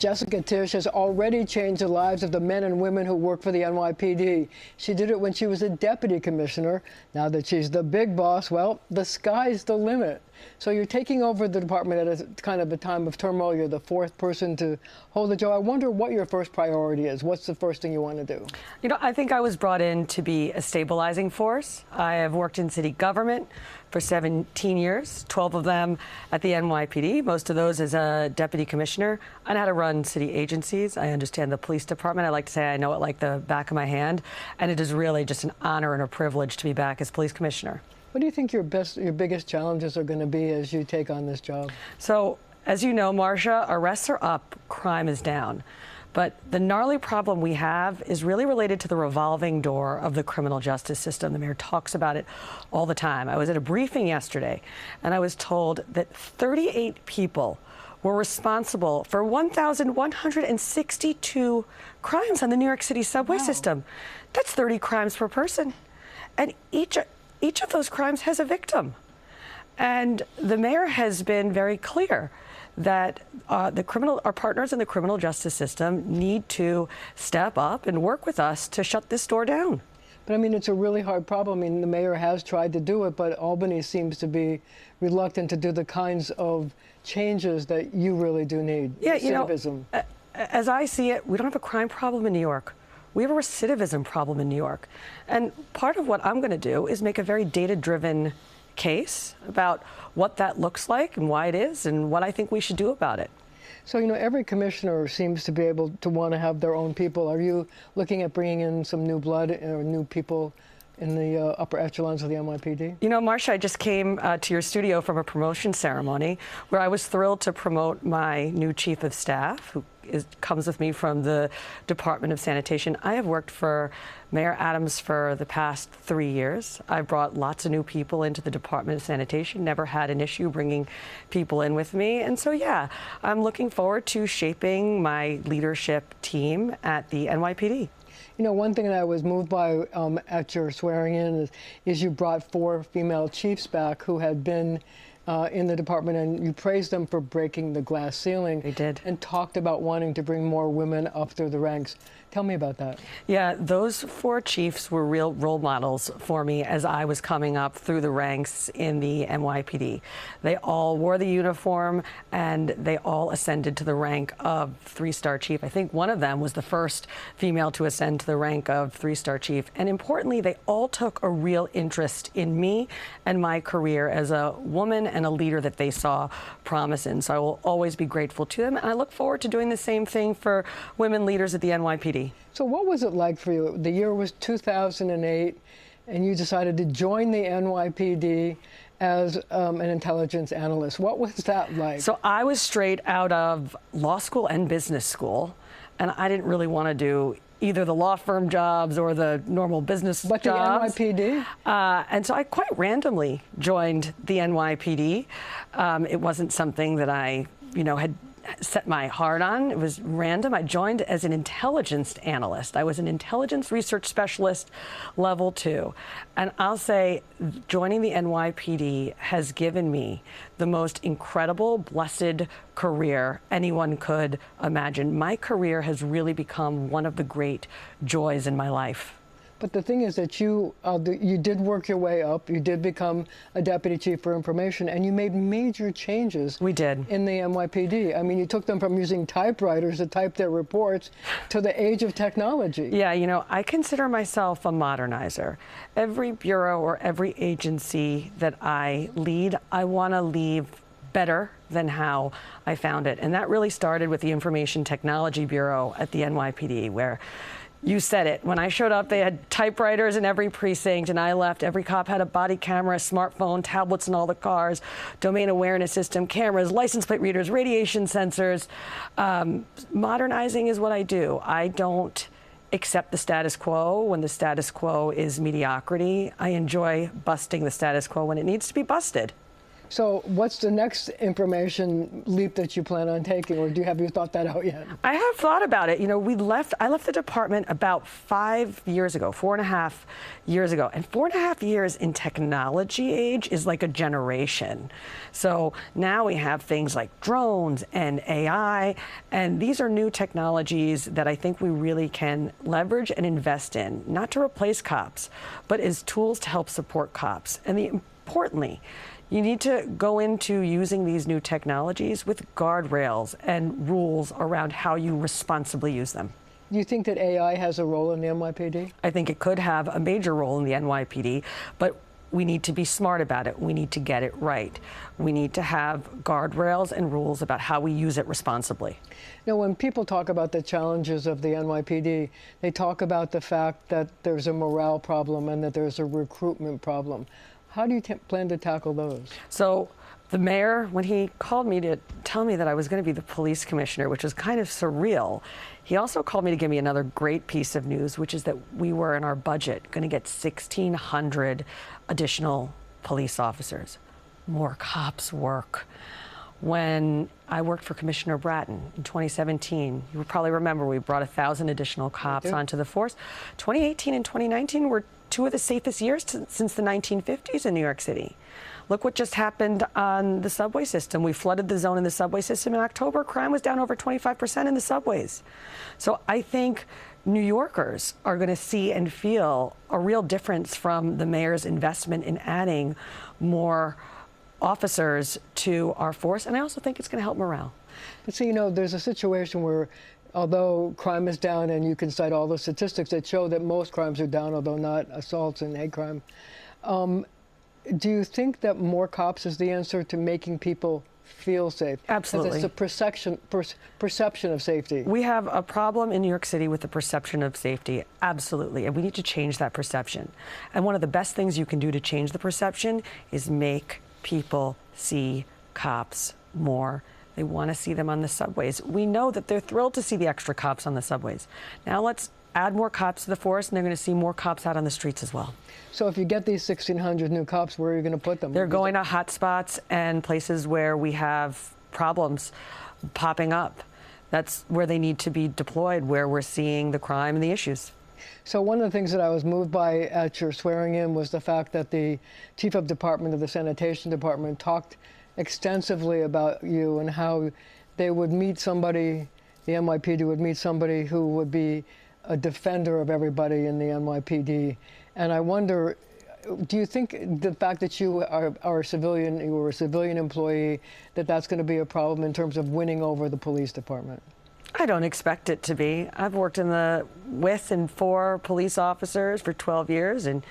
Jessica Tisch has already changed the lives of the men and women who work for the NYPD. She did it when she was a deputy commissioner. Now that she's the big boss, well, the sky's the limit. So you're taking over the department at a kind of a time of turmoil. You're the fourth person to hold the job. I wonder what your first priority is. What's the first thing you want to do? You know, I think I was brought in to be a stabilizing force. I have worked in city government for 17 years, 12 of them at the NYPD, most of those as a deputy commissioner. I know how to run city agencies. I understand the police department. I like to say I know it like the back of my hand. And it is really just an honor and a privilege to be back as police commissioner. What do you think your biggest challenges are going to be as you take on this job? So, as you know, Marcia, arrests are up, crime is down. But the gnarly problem we have is really related to the revolving door of the criminal justice system. The mayor talks about it all the time. I was at a briefing yesterday, and I was told that 38 people were responsible for 1,162 crimes on the New York City subway system. That's 30 crimes per person. And each of those crimes has a victim. And the mayor has been very clear that our partners in the criminal justice system need to step up and work with us to shut this door down. But I mean, it's a really hard problem. I mean, the mayor has tried to do it, but Albany seems to be reluctant to do the kinds of changes that you really do need. Yeah, Recidivism. You know, as I see it, we don't have a crime problem in New York. We have a recidivism problem in New York. And part of what I'm going to do is make a very data-driven case about what that looks like and why it is and what I think we should do about it. So, you know, every commissioner seems to be able to want to have their own people. Are you looking at bringing in some new blood or new people in the upper echelons of the NYPD? You know, Marcia, I just came to your studio from a promotion ceremony where I was thrilled to promote my new chief of staff, who comes with me from the Department of Sanitation. I have worked for Mayor Adams for the past 3 years. I brought lots of new people into the Department of Sanitation, never had an issue bringing people in with me. And so, yeah, I'm looking forward to shaping my leadership team at the NYPD. You know, one thing that I was moved by at your swearing in is you brought 4 female chiefs back who had been in the department, and you praised them for breaking the glass ceiling. They did. And talked about wanting to bring more women up through the ranks. Tell me about that. Yeah, those 4 chiefs were real role models for me as I was coming up through the ranks in the NYPD. They all wore the uniform, and they all ascended to the rank of 3-star chief. I think one of them was the first female to ascend to the rank of 3-star chief. And importantly, they all took a real interest in me and my career as a woman and a leader that they saw promise in. So I will always be grateful to them, and I look forward to doing the same thing for women leaders at the NYPD. So what was it like for you? The year was 2008, and you decided to join the NYPD as an intelligence analyst. What was that like? So I was straight out of law school and business school, and I didn't really want to do either the law firm jobs or the normal business jobs. But the NYPD? And so I quite randomly joined the NYPD. It wasn't something that I, had set my heart on. It was random. I joined as an intelligence analyst. I was an intelligence research specialist, level 2. And I'll say joining the NYPD has given me the most incredible, blessed career anyone could imagine. My career has really become one of the great joys in my life. But the thing is that you did work your way up. You did become a deputy chief for information, and you made major changes. We did. In the NYPD. I mean, you took them from using typewriters to type their reports to the age of technology. Yeah, I consider myself a modernizer. Every bureau or every agency that I lead, I want to leave better than how I found it. And that really started with the Information Technology Bureau at the NYPD, where you said it. When I showed up, they had typewriters in every precinct, and I left. Every cop had a body camera, smartphone, tablets in all the cars, domain awareness system, cameras, license plate readers, radiation sensors. Modernizing is what I do. I don't accept the status quo when the status quo is mediocrity. I enjoy busting the status quo when it needs to be busted. So what's the next information leap that you plan on taking, or have you thought that out yet? I have thought about it. You know, I left the department about 5 years ago, 4.5 years ago. And 4.5 years in technology age is like a generation. So now we have things like drones and AI, and these are new technologies that I think we really can leverage and invest in, not to replace cops, but as tools to help support cops. And importantly, you need to go into using these new technologies with guardrails and rules around how you responsibly use them. Do you think that AI has a role in the NYPD? I think it could have a major role in the NYPD, but we need to be smart about it. We need to get it right. We need to have guardrails and rules about how we use it responsibly. Now, when people talk about the challenges of the NYPD, they talk about the fact that there's a morale problem and that there's a recruitment problem. How do you plan to tackle those? So the mayor, when he called me to tell me that I was going to be the police commissioner, which was kind of surreal, he also called me to give me another great piece of news, which is that we were in our budget going to get 1,600 additional police officers. More cops work. When I worked for Commissioner Bratton in 2017, you probably remember we brought 1,000 additional cops onto the force. 2018 and 2019 were two of the safest years since the 1950s in New York City. Look what just happened on the subway system. We flooded the zone in the subway system in October. Crime was down over 25% in the subways. So I think New Yorkers are going to see and feel a real difference from the mayor's investment in adding more officers to our force. And I also think it's going to help morale. But see, you know, there's a situation where although crime is down, and you can cite all the statistics that show that most crimes are down, although not assaults and hate crime, do you think that more cops is the answer to making people feel safe? Absolutely. It's a perception of safety. We have a problem in New York City with the perception of safety, absolutely, and we need to change that perception. And one of the best things you can do to change the perception is make people see cops more. They want to see them on the subways. We know that they're thrilled to see the extra cops on the subways. Now let's add more cops to the force, and they're going to see more cops out on the streets as well. So if you get these 1,600 new cops, where are you going to put them? They're going to hot spots and places where we have problems popping up. That's where they need to be deployed, where we're seeing the crime and the issues. So one of the things that I was moved by at your swearing in was the fact that the chief of department of the sanitation department talked extensively about you and how they would meet somebody, the NYPD would meet somebody who would be a defender of everybody in the NYPD. And I wonder, do you think the fact that you are a civilian, you were a civilian employee, that that's going to be a problem in terms of winning over the police department? I don't expect it to be. I've worked with and for police officers for 12 years and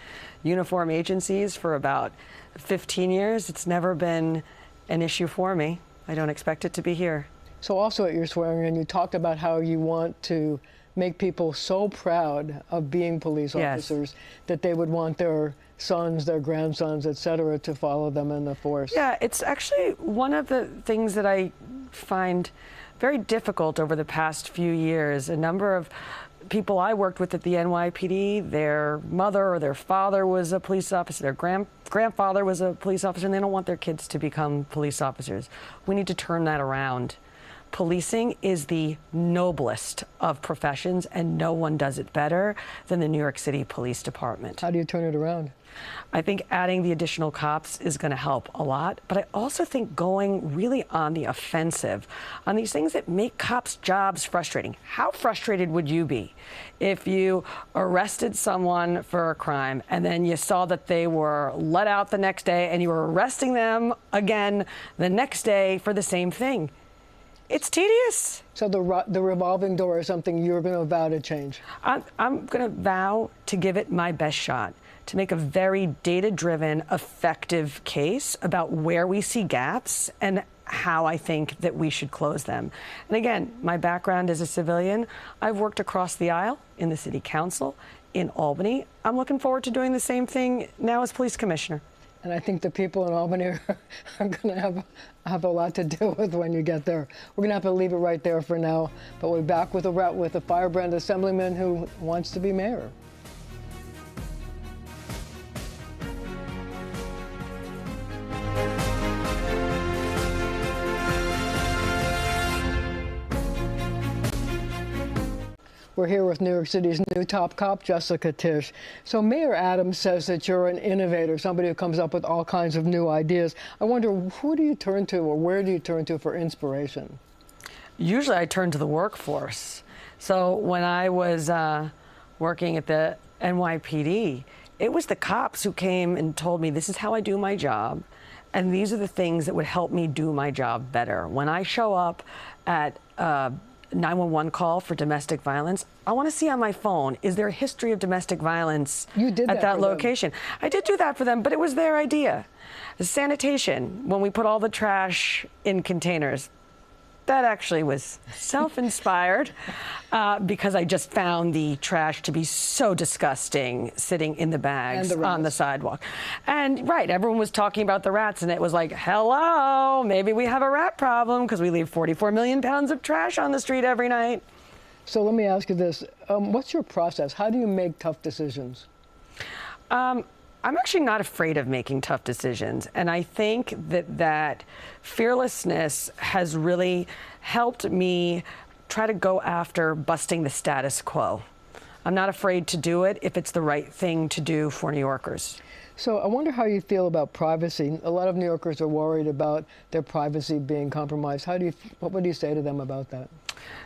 uniform agencies for about 15 years. It's never been an issue for me. I don't expect it to be here. So also at your swearing in, you talked about how you want to make people so proud of being police officers that they would want their sons, their grandsons, et cetera, to follow them in the force. Yeah, it's actually one of the things that I find very difficult over the past few years. A number of people I worked with at the NYPD, their mother or their father was a police officer, their grandfather was a police officer, and they don't want their kids to become police officers. We need to turn that around. Policing is the noblest of professions, and no one does it better than the New York City Police Department. How do you turn it around? I think adding the additional cops is going to help a lot, but I also think going really on the offensive on these things that make cops' jobs frustrating. How frustrated would you be if you arrested someone for a crime and then you saw that they were let out the next day and you were arresting them again the next day for the same thing? It's tedious. So the revolving door is something you're going to vow to change? I'm going to vow to give it my best shot, to make a very data-driven, effective case about where we see gaps and how I think that we should close them. And again, my background as a civilian, I've worked across the aisle in the city council, in Albany. I'm looking forward to doing the same thing now as police commissioner. And I think the people in Albany are going to have a lot to deal with when you get there. We're going to have to leave it right there for now, but we're back with a firebrand assemblyman who wants to be mayor. We're here with New York City's new top cop, Jessica Tisch. So Mayor Adams says that you're an innovator, somebody who comes up with all kinds of new ideas. I wonder, who do you turn to, or where do you turn to for inspiration? Usually I turn to the workforce. So when I was working at the NYPD, it was the cops who came and told me, this is how I do my job, and these are the things that would help me do my job better. When I show up at a 911 call for domestic violence, I want to see on my phone, is there a history of domestic violence at that location? I did do that for them, but it was their idea. Sanitation, when we put all the trash in containers, that actually was self-inspired because I just found the trash to be so disgusting sitting in the bags on the sidewalk. And right, everyone was talking about the rats, and it was like, hello, maybe we have a rat problem because we leave 44 million pounds of trash on the street every night. So let me ask you this. What's your process? How do you make tough decisions? I'm actually not afraid of making tough decisions. And I think that fearlessness has really helped me try to go after busting the status quo. I'm not afraid to do it if it's the right thing to do for New Yorkers. So I wonder how you feel about privacy. A lot of New Yorkers are worried about their privacy being compromised. What would you say to them about that?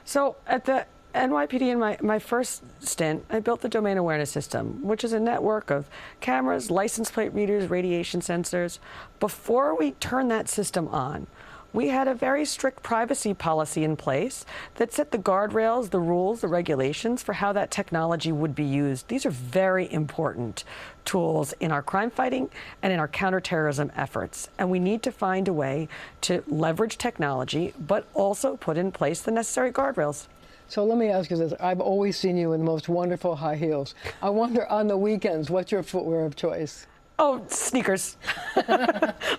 So at the NYPD, in my first stint, I built the domain awareness system, which is a network of cameras, license plate readers, radiation sensors. Before we turned that system on, we had a very strict privacy policy in place that set the guardrails, the rules, the regulations for how that technology would be used. These are very important tools in our crime fighting and in our counterterrorism efforts. And we need to find a way to leverage technology, but also put in place the necessary guardrails. So let me ask you this. I've always seen you in the most wonderful high heels. I wonder, on the weekends, what's your footwear of choice? Oh, sneakers,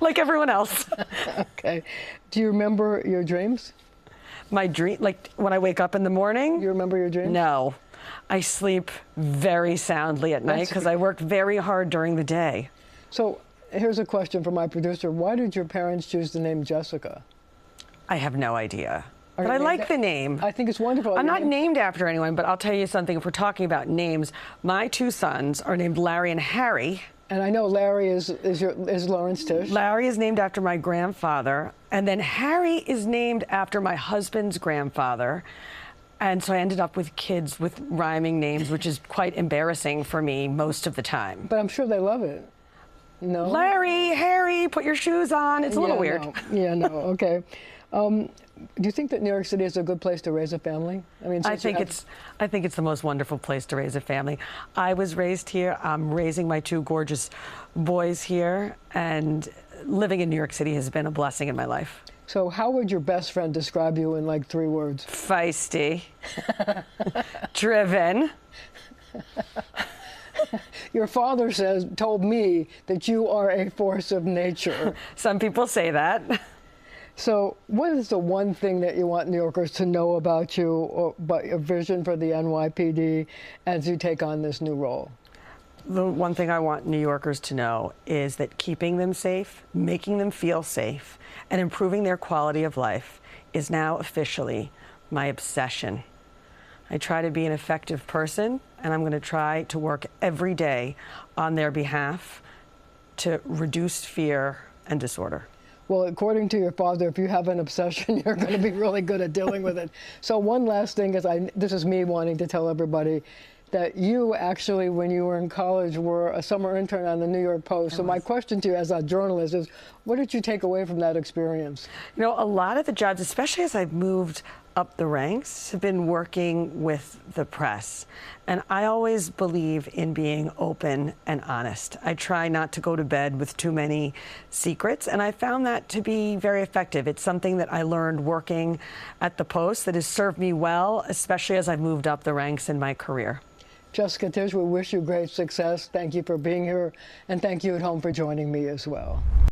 like everyone else. Okay. Do you remember your dreams? My dream, like when I wake up in the morning? You remember your dreams? No. I sleep very soundly at night because I worked very hard during the day. So here's a question from my producer. Why did your parents choose the name Jessica? I have no idea. But I like the name. I think it's wonderful. I'm not named after anyone, but I'll tell you something. If we're talking about names, my two sons are named Larry and Harry. And I know Larry is Lawrence Tisch. Larry is named after my grandfather, and then Harry is named after my husband's grandfather. And so I ended up with kids with rhyming names, which is quite embarrassing for me most of the time. But I'm sure they love it. No? Larry, Harry, put your shoes on. It's a little weird. No. Yeah, no, okay. Do you think that New York City is a good place to raise a family? I think it's the most wonderful place to raise a family. I was raised here. I'm raising my two gorgeous boys here, and living in New York City has been a blessing in my life. So how would your best friend describe you in like 3 words? Feisty, driven. Your father told me that you are a force of nature. Some people say that. So what is the one thing that you want New Yorkers to know about you, or about your vision for the NYPD as you take on this new role? The one thing I want New Yorkers to know is that keeping them safe, making them feel safe, and improving their quality of life is now officially my obsession. I try to be an effective person, and I'm going to try to work every day on their behalf to reduce fear and disorder. Well, according to your father, if you have an obsession, you're going to be really good at dealing with it. So one last thing is, this is me wanting to tell everybody that you actually, when you were in college, were a summer intern on the New York Post. So my question to you as a journalist is, what did you take away from that experience? You know, a lot of the jobs, especially as I've moved up the ranks, have been working with the press. And I always believe in being open and honest. I try not to go to bed with too many secrets, and I found that to be very effective. It's something that I learned working at the Post that has served me well, especially as I've moved up the ranks in my career. Jessica Tisch, we wish you great success. Thank you for being here, and thank you at home for joining me as well.